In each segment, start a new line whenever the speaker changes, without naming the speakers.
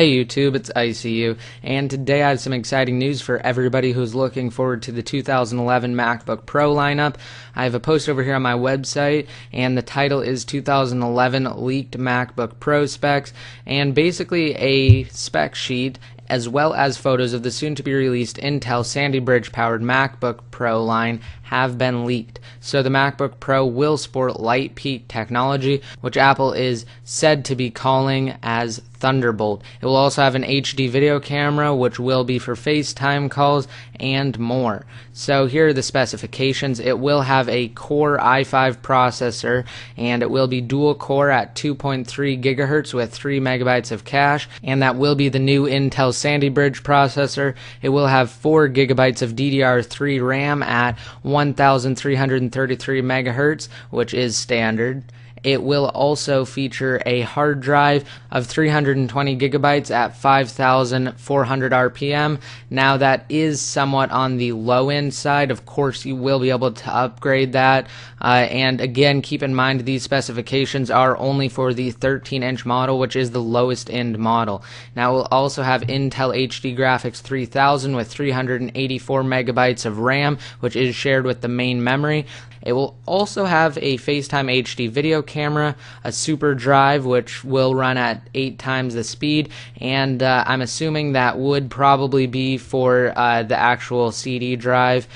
Hey YouTube, it's ICU, and today I have some exciting news for everybody who's looking forward to the 2011 MacBook Pro lineup. I have a post over here on my website, and the title is 2011 Leaked MacBook Pro Specs, and basically a spec sheet as well as photos of the soon-to-be-released Intel Sandy Bridge-powered MacBook Pro line have been leaked. So the MacBook Pro will sport light peak technology, which Apple is said to be calling as Thunderbolt. It will also have an HD video camera, which will be for FaceTime calls, and more. So here are the specifications. It will have a Core i5 processor, and it will be dual core at 2.3 gigahertz with 3 megabytes of cache, and that will be the new Intel Sandy Bridge processor. It will have 4 gigabytes of DDR3 RAM at 1333 megahertz, which is standard. It will also feature a hard drive of 320 gigabytes at 5,400 RPM. Now that is somewhat on the low end side. Of course, you will be able to upgrade that. And again, keep in mind these specifications are only for the 13-inch model, which is the lowest end model. Now it will also have Intel HD Graphics 3000 with 384 megabytes of RAM, which is shared with the main memory. It will also have a FaceTime HD video camera, a super drive which will run at 8 times the speed, and I'm assuming that would probably be for the actual CD drive.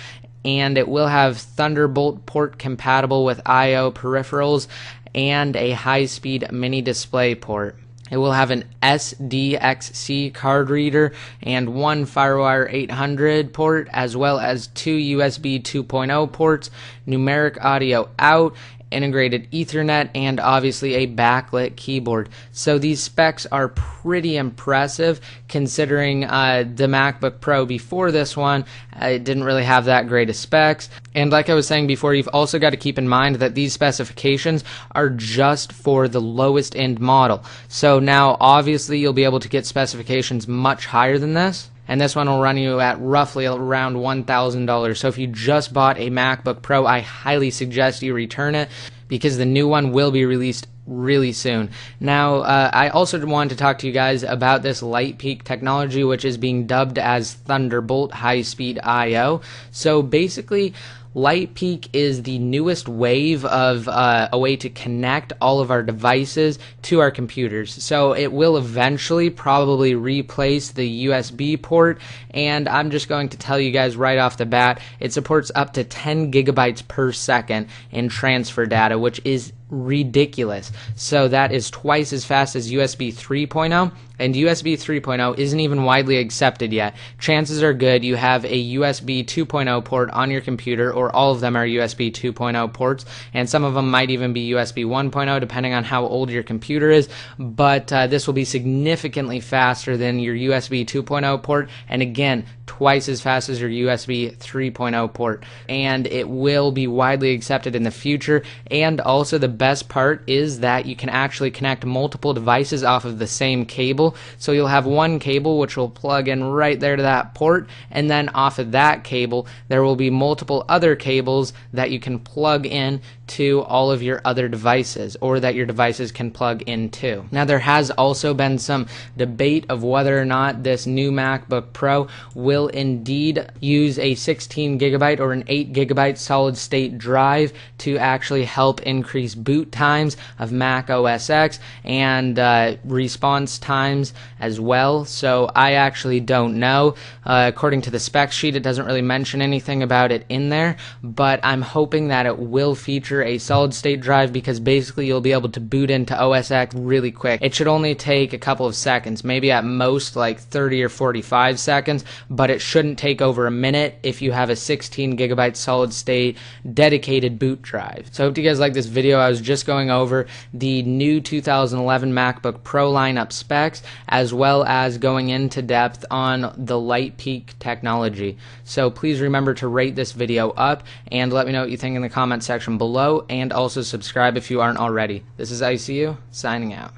And it will have Thunderbolt port compatible with I/O peripherals and a high-speed mini display port. It will have an SDXC card reader and one FireWire 800 port, as well as 2 USB 2.0 ports, numeric audio out, integrated Ethernet, and obviously a backlit keyboard. So these specs are pretty impressive considering the MacBook Pro before this one it didn't really have that great of specs. And like I was saying before, you've also got to keep in mind that these specifications are just for the lowest end model. So now obviously you'll be able to get specifications much higher than this. And this one will run you at roughly around $1,000. So if you just bought a MacBook Pro, I highly suggest you return it because the new one will be released really soon. Now, I also wanted to talk to you guys about this light peak technology, which is being dubbed as Thunderbolt high-speed I/O. So basically, Light Peak is the newest wave of a way to connect all of our devices to our computers. So it will eventually probably replace the USB port, and I'm just going to tell you guys right off the bat, it supports up to 10 gigabytes per second in transfer data, which is ridiculous. So that is twice as fast as USB 3.0, and USB 3.0 isn't even widely accepted yet. Chances are good you have a USB 2.0 port on your computer, or all of them are USB 2.0 ports, and some of them might even be USB 1.0 depending on how old your computer is, but this will be significantly faster than your USB 2.0 port, and again, twice as fast as your USB 3.0 port, and it will be widely accepted in the future. And also the best part is that you can actually connect multiple devices off of the same cable. So you'll have one cable which will plug in right there to that port, and then off of that cable there will be multiple other cables that you can plug in to all of your other devices, or that your devices can plug into. Now there has also been some debate of whether or not this new MacBook Pro will indeed use a 16 gigabyte or an 8 gigabyte solid state drive to actually help increase boot times of Mac OS X and response times as well. So I actually don't know. According to the spec sheet, it doesn't really mention anything about it in there, but I'm hoping that it will feature a solid state drive, because basically you'll be able to boot into OS X really quick. It should only take a couple of seconds, maybe at most like 30 or 45 seconds, but it shouldn't take over a minute if you have a 16 gigabyte solid state dedicated boot drive. So I hope you guys like this video. I was just going over the new 2011 MacBook Pro lineup specs, as well as going into depth on the light peak technology. So please remember to rate this video up and let me know what you think in the comment section below, and also subscribe if you aren't already. This is ICU signing out.